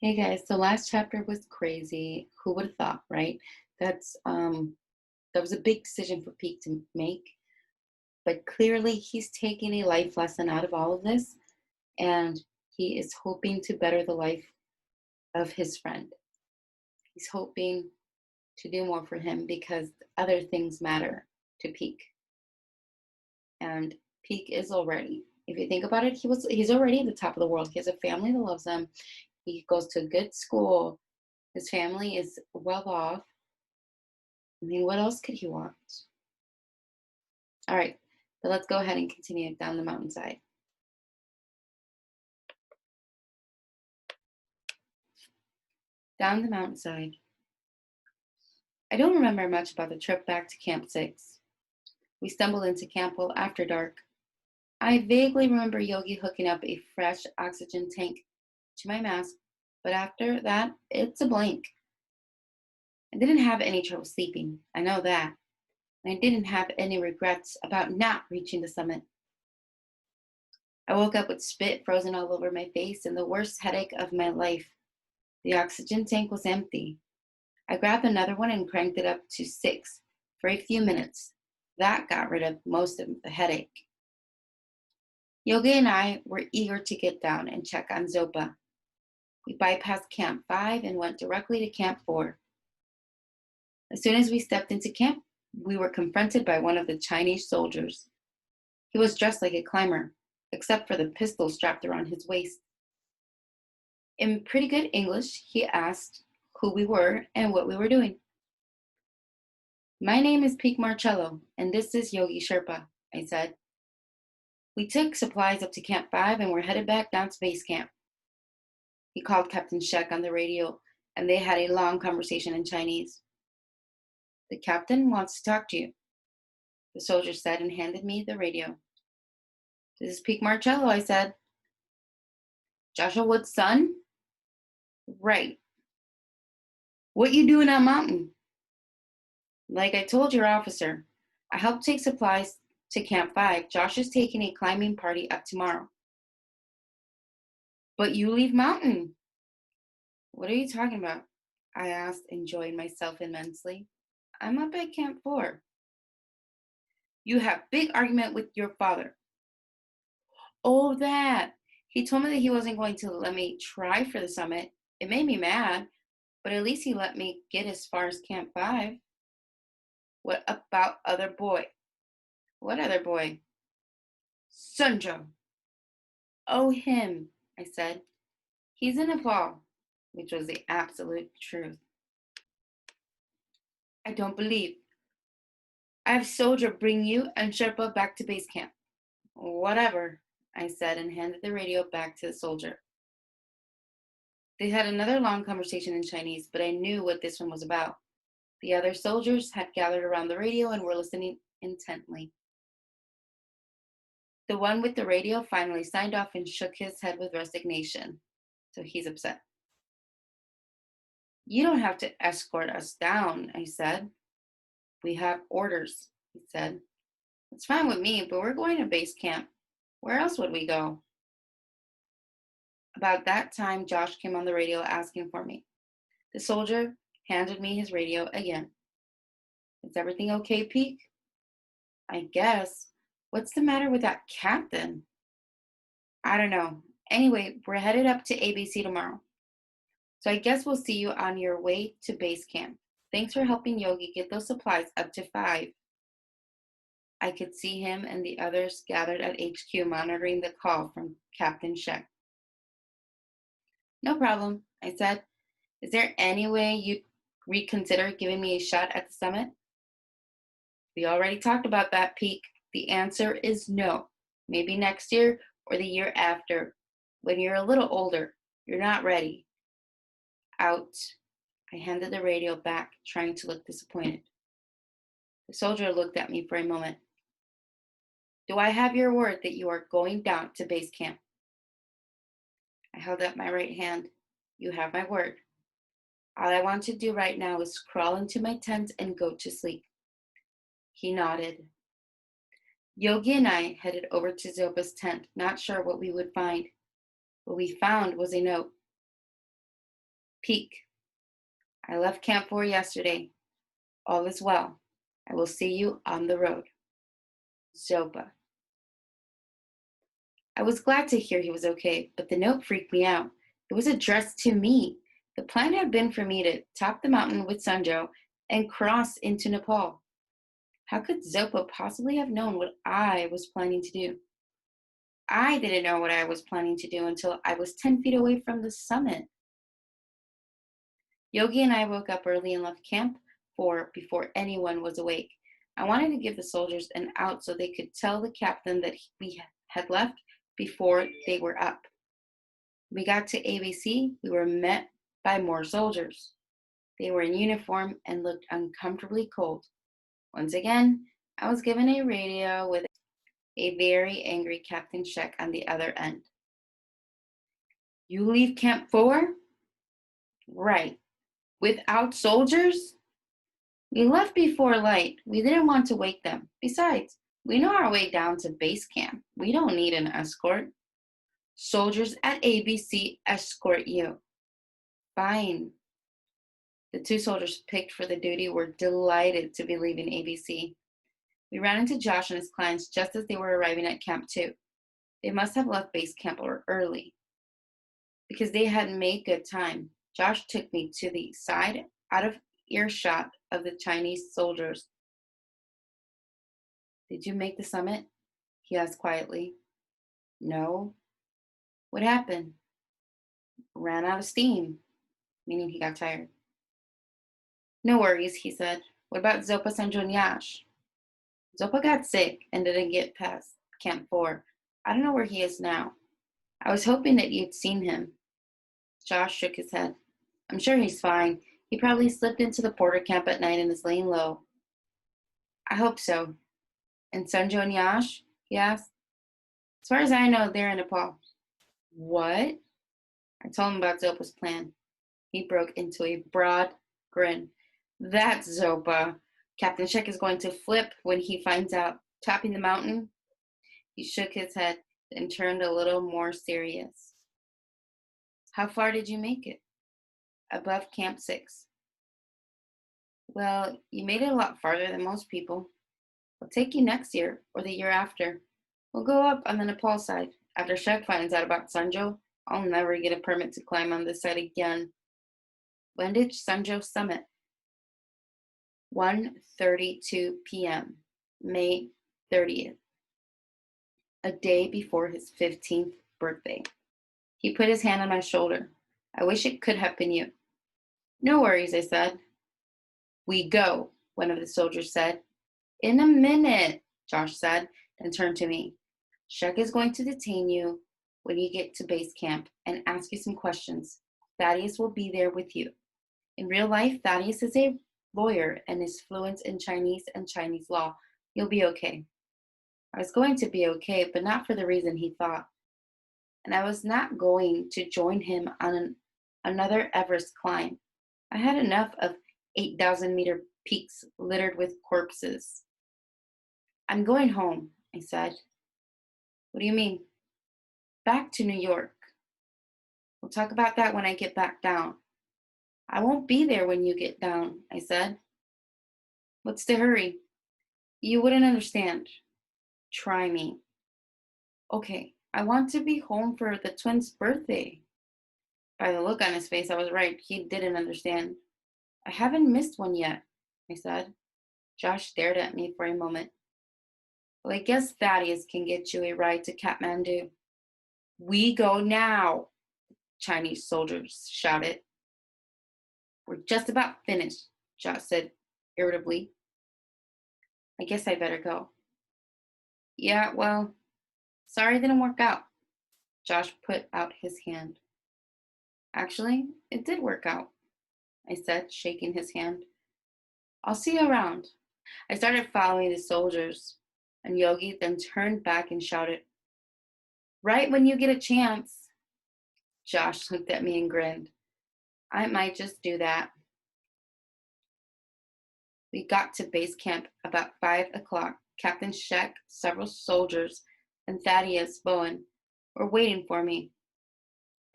Hey guys, the last chapter was crazy. Who would have thought, right? That's that was a big decision for Pete to make, but clearly he's taking a life lesson out of all of this and he is hoping to better the life of his friend. He's hoping to do more for him because other things matter to Peak. And Peak is already, if you think about it, he's already at the top of the world. He has a family that loves him. He goes to a good school. His family is well off. I mean, what else could he want? All right, but let's go ahead and continue down the mountainside. Down the mountainside. I don't remember much about the trip back to Camp 6. We stumbled into camp well after dark. I vaguely remember Yogi hooking up a fresh oxygen tank to my mask, but after that, it's a blank. I didn't have any trouble sleeping, I know that. And I didn't have any regrets about not reaching the summit. I woke up with spit frozen all over my face and the worst headache of my life. The oxygen tank was empty. I grabbed another one and cranked it up to 6 for a few minutes. That got rid of most of the headache. Yogi and I were eager to get down and check on Zopa. We bypassed Camp 5 and went directly to Camp 4. As soon as we stepped into camp, we were confronted by one of the Chinese soldiers. He was dressed like a climber, except for the pistol strapped around his waist. In pretty good English, he asked who we were and what we were doing. My name is Peak Marcello, and this is Yogi Sherpa, I said. We took supplies up to Camp 5 and were headed back down to base camp. He called Captain Shek on the radio, and they had a long conversation in Chinese. The captain wants to talk to you, the soldier said and handed me the radio. This is Peak Marcello, I said. Joshua Wood's son? Right. What you doing on mountain? Like I told your officer, I helped take supplies to Camp 5. Josh is taking a climbing party up tomorrow. But you leave mountain. What are you talking about? I asked, enjoying myself immensely. I'm up at Camp 4. You have big argument with your father. Oh, that. He told me that he wasn't going to let me try for the summit. It made me mad, but at least he let me get as far as Camp 5. What about other boy? What other boy? Sunjo. Oh, him, I said. He's in Nepal, which was the absolute truth. I don't believe. I have soldier bring you and Sherpa back to base camp. Whatever, I said and handed the radio back to the soldier. They had another long conversation in Chinese, but I knew what this one was about. The other soldiers had gathered around the radio and were listening intently. The one with the radio finally signed off and shook his head with resignation, so he's upset. You don't have to escort us down, I said. We have orders, he said. It's fine with me, but we're going to base camp. Where else would we go? About that time, Josh came on the radio asking for me. The soldier handed me his radio again. Is everything okay, Peak? I guess. What's the matter with that captain? I don't know. Anyway, we're headed up to ABC tomorrow. So I guess we'll see you on your way to base camp. Thanks for helping Yogi get those supplies up to 5. I could see him and the others gathered at HQ monitoring the call from Captain Shek. No problem, I said. Is there any way you'd reconsider giving me a shot at the summit? We already talked about that, Peak. The answer is no. Maybe next year or the year after, when you're a little older. You're not ready. Out. I handed the radio back, trying to look disappointed. The soldier looked at me for a moment. Do I have your word that you are going down to base camp? I held up my right hand. You have my word. All I want to do right now is crawl into my tent and go to sleep. He nodded. Yogi and I headed over to Zopa's tent, not sure what we would find. What we found was a note. Peak. I left Camp 4 yesterday. All is well. I will see you on the road. Zopa. I was glad to hear he was okay, but the note freaked me out. It was addressed to me. The plan had been for me to top the mountain with Sanjo and cross into Nepal. How could Zopa possibly have known what I was planning to do? I didn't know what I was planning to do until I was 10 feet away from the summit. Yogi and I woke up early and left Camp 4 before anyone was awake. I wanted to give the soldiers an out so they could tell the captain that we had left before they were up. When we got to ABC, we were met by more soldiers. They were in uniform and looked uncomfortably cold. Once again, I was given a radio with a very angry Captain Sheck on the other end. You leave Camp 4? Right. Without soldiers? We left before light. We didn't want to wake them. Besides, we know our way down to base camp. We don't need an escort. Soldiers at ABC escort you. Fine. The two soldiers picked for the duty were delighted to be leaving ABC. We ran into Josh and his clients just as they were arriving at Camp 2. They must have left base camp early because they had made good time. Josh took me to the side out of earshot of the Chinese soldiers. Did you make the summit? He asked quietly. No. What happened? Ran out of steam, meaning he got tired. No worries, he said. What about Zopa Sanjonyash? Zopa got sick and didn't get past Camp 4. I don't know where he is now. I was hoping that you'd seen him. Josh shook his head. I'm sure he's fine. He probably slipped into the porter camp at night and is laying low. I hope so. And Sanjo and Yash? He asked. As far as I know, they're in Nepal. What? I told him about Zopa's plan. He broke into a broad grin. That's Zopa. Captain Sheck is going to flip when he finds out. Topping the mountain? He shook his head and turned a little more serious. How far did you make it? Above Camp 6. Well, you made it a lot farther than most people. We'll take you next year or the year after. We'll go up on the Nepal side. After Sheck finds out about Sanjo, I'll never get a permit to climb on this side again. When did Sanjo summit? 1:32 p.m., May 30th, a day before his 15th birthday. He put his hand on my shoulder. I wish it could have been you. No worries, I said. We go, one of the soldiers said. In a minute, Josh said, and turned to me. Sheck is going to detain you when you get to base camp and ask you some questions. Thaddeus will be there with you. In real life, Thaddeus is a lawyer and is fluent in Chinese and Chinese law. You'll be okay. I was going to be okay, but not for the reason he thought. And I was not going to join him on another Everest climb. I had enough of 8,000-meter peaks littered with corpses. I'm going home, I said. What do you mean? Back to New York. We'll talk about that when I get back down. I won't be there when you get down, I said. What's the hurry? You wouldn't understand. Try me. Okay, I want to be home for the twins' birthday. By the look on his face, I was right. He didn't understand. I haven't missed one yet, I said. Josh stared at me for a moment. Well, I guess Thaddeus can get you a ride to Kathmandu. We go now, Chinese soldiers shouted. We're just about finished, Josh said irritably. I guess I better go. Yeah, well, sorry it didn't work out. Josh put out his hand. Actually, it did work out, I said, shaking his hand. I'll see you around. I started following the soldiers, and Yogi then turned back and shouted, right when you get a chance. Josh looked at me and grinned. I might just do that. We got to base camp about 5 o'clock. Captain Sheck, several soldiers, and Thaddeus Bowen were waiting for me.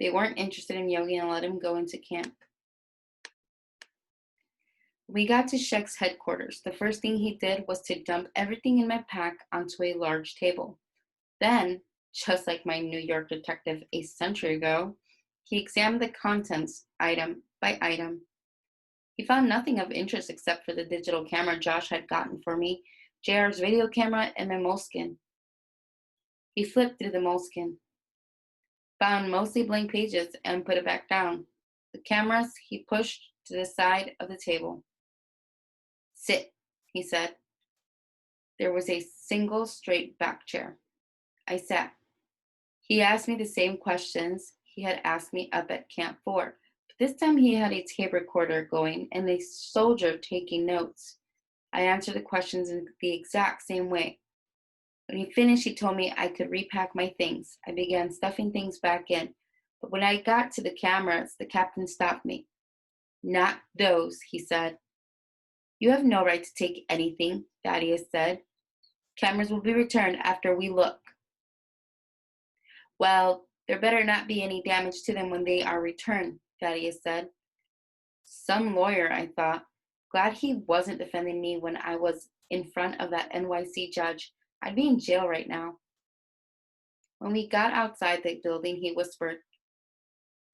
They weren't interested in Yogi and let him go into camp. When we got to Shek's headquarters, the first thing he did was to dump everything in my pack onto a large table. Then, just like my New York detective a century ago, he examined the contents item by item. He found nothing of interest except for the digital camera Josh had gotten for me, JR's video camera, and my moleskin. He flipped through the moleskin, found mostly blank pages, and put it back down. The cameras he pushed to the side of the table. Sit, he said. There was a single straight back chair. I sat. He asked me the same questions he had asked me up at Camp 4, but this time he had a tape recorder going and a soldier taking notes. I answered the questions in the exact same way. When he finished, he told me I could repack my things. I began stuffing things back in, but when I got to the cameras, the captain stopped me. Not those, he said. You have no right to take anything, Thaddeus said. Cameras will be returned after we look. Well, there better not be any damage to them when they are returned, Thaddeus said. Some lawyer, I thought. Glad he wasn't defending me when I was in front of that NYC judge. I'd be in jail right now. When we got outside the building, he whispered,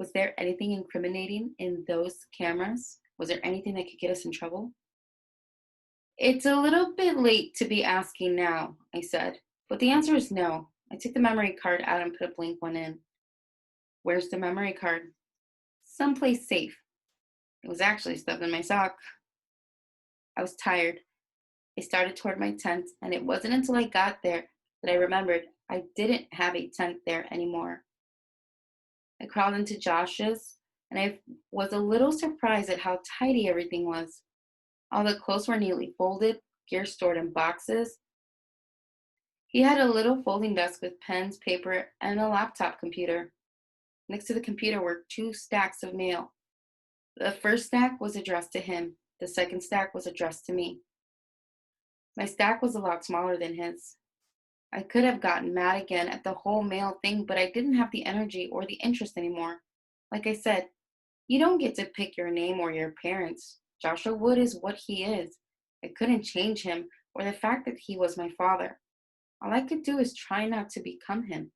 was there anything incriminating in those cameras? Was there anything that could get us in trouble? It's a little bit late to be asking now, I said, but the answer is no. I took the memory card out and put a blank one in. Where's the memory card? Someplace safe. It was actually stuffed in my sock. I was tired. I started toward my tent, and it wasn't until I got there that I remembered I didn't have a tent there anymore. I crawled into Josh's, and I was a little surprised at how tidy everything was. All the clothes were neatly folded, gear stored in boxes. He had a little folding desk with pens, paper, and a laptop computer. Next to the computer were 2 stacks of mail. The first stack was addressed to him. The second stack was addressed to me. My stack was a lot smaller than his. I could have gotten mad again at the whole mail thing, but I didn't have the energy or the interest anymore. Like I said, you don't get to pick your name or your parents. Joshua Wood is what he is. I couldn't change him or the fact that he was my father. All I could do is try not to become him.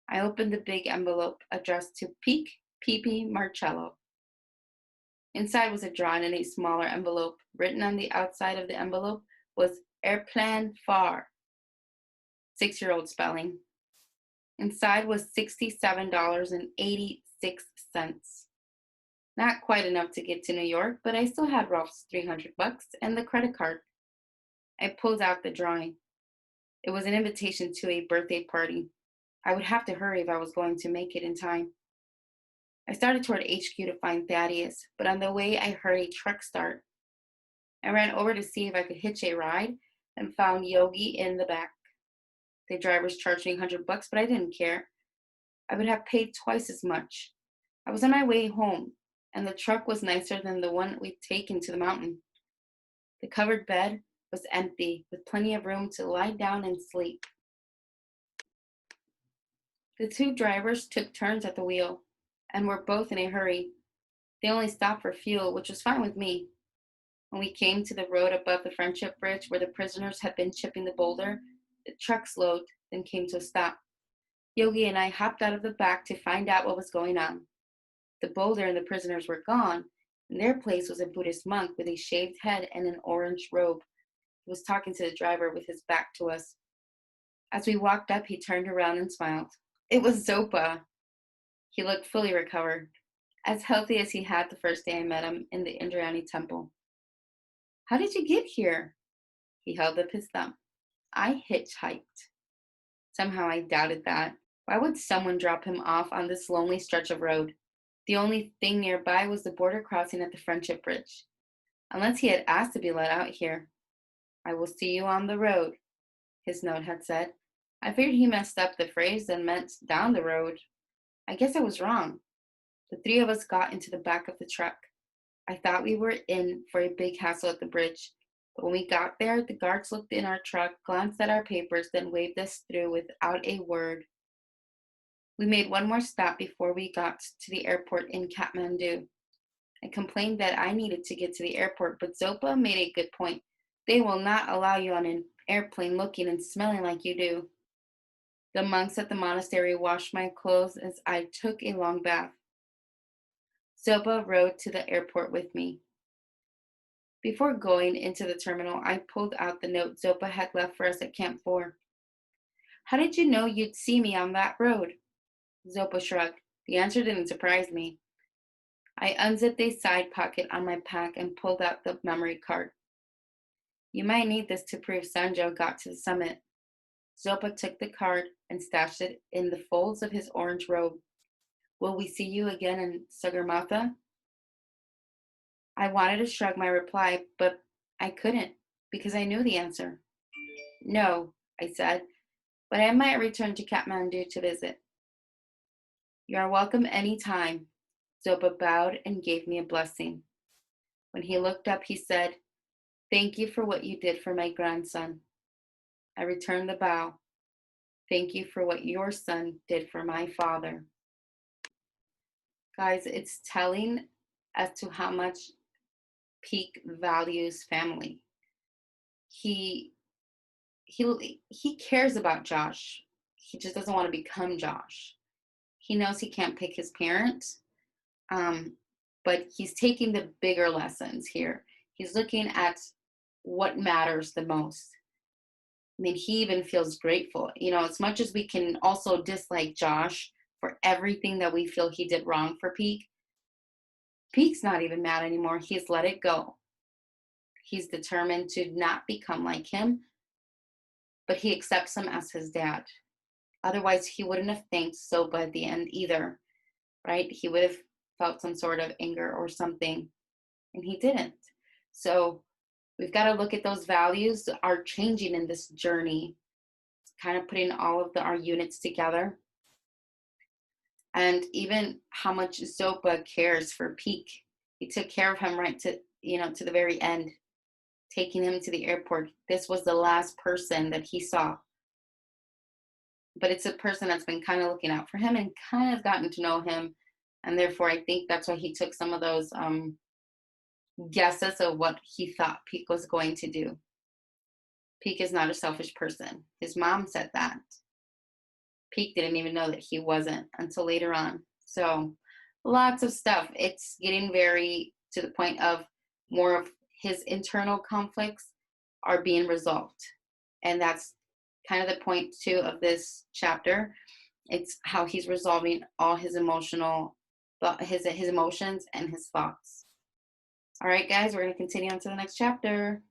I opened the big envelope addressed to Peak P.P. Marcello. Inside was a drawing in a smaller envelope. Written on the outside of the envelope was Airplane Far, 6-year-old spelling. Inside was $67.86. Not quite enough to get to New York, but I still had Ralph's $300 and the credit card. I pulled out the drawing. It was an invitation to a birthday party. I would have to hurry if I was going to make it in time. I started toward HQ to find Thaddeus, but on the way I heard a truck start. I ran over to see if I could hitch a ride and found Yogi in the back. The drivers charged me $100, but I didn't care. I would have paid twice as much. I was on my way home, and the truck was nicer than the one we'd taken to the mountain. The covered bed was empty, with plenty of room to lie down and sleep. The 2 drivers took turns at the wheel, and were both in a hurry. They only stopped for fuel, which was fine with me. When we came to the road above the Friendship Bridge where the prisoners had been chipping the boulder, the truck slowed, then came to a stop. Yogi and I hopped out of the back to find out what was going on. The boulder and the prisoners were gone. In their place was a Buddhist monk with a shaved head and an orange robe. He was talking to the driver with his back to us. As we walked up, he turned around and smiled. It was Zopa. He looked fully recovered, as healthy as he had the first day I met him in the Indrayani temple. How did you get here? He held up his thumb. I hitchhiked. Somehow I doubted that. Why would someone drop him off on this lonely stretch of road? The only thing nearby was the border crossing at the Friendship Bridge. Unless he had asked to be let out here. I will see you on the road, his note had said. I figured he messed up the phrase and meant down the road. I guess I was wrong. The 3 of us got into the back of the truck. I thought we were in for a big hassle at the bridge, but when we got there, the guards looked in our truck, glanced at our papers, then waved us through without a word. We made one more stop before we got to the airport in Kathmandu. I complained that I needed to get to the airport, but Zopa made a good point. They will not allow you on an airplane looking and smelling like you do. The monks at the monastery washed my clothes as I took a long bath. Zopa rode to the airport with me. Before going into the terminal, I pulled out the note Zopa had left for us at Camp 4. How did you know you'd see me on that road? Zopa shrugged. The answer didn't surprise me. I unzipped a side pocket on my pack and pulled out the memory card. You might need this to prove Sanjo got to the summit. Zopa took the card and stashed it in the folds of his orange robe. Will we see you again in Sagarmatha? I wanted to shrug my reply, but I couldn't because I knew the answer. No, I said, but I might return to Kathmandu to visit. You are welcome any time. Zopa bowed and gave me a blessing. When he looked up, he said, Thank you for what you did for my grandson. I returned the bow. Thank you for what your son did for my father. Guys, it's telling as to how much Peak values family. He cares about Josh. He just doesn't want to become Josh. He knows he can't pick his parents, but he's taking the bigger lessons here. He's looking at what matters the most. I mean, he even feels grateful. As much as we can also dislike Josh for everything that we feel he did wrong for Peak, Peak's not even mad anymore. He's let it go. He's determined to not become like him, but he accepts him as his dad. Otherwise, he wouldn't have thanked Zopa at the end either, right? He would have felt some sort of anger or something, and he didn't. So we've got to look at those values are changing in this journey, kind of putting all of our units together. And even how much Zopa cares for Peak. He took care of him right to the very end, taking him to the airport. This was the last person that he saw. But it's a person that's been kind of looking out for him and kind of gotten to know him. And therefore, I think that's why he took some of those guesses of what he thought Peak was going to do. Peak is not a selfish person. His mom said that. Peak didn't even know that he wasn't until later on. So lots of stuff. It's getting very to the point of more of his internal conflicts are being resolved. And that's kind of the point too of this chapter. It's how he's resolving all his emotions and his thoughts. All right, guys, we're going to continue on to the next chapter.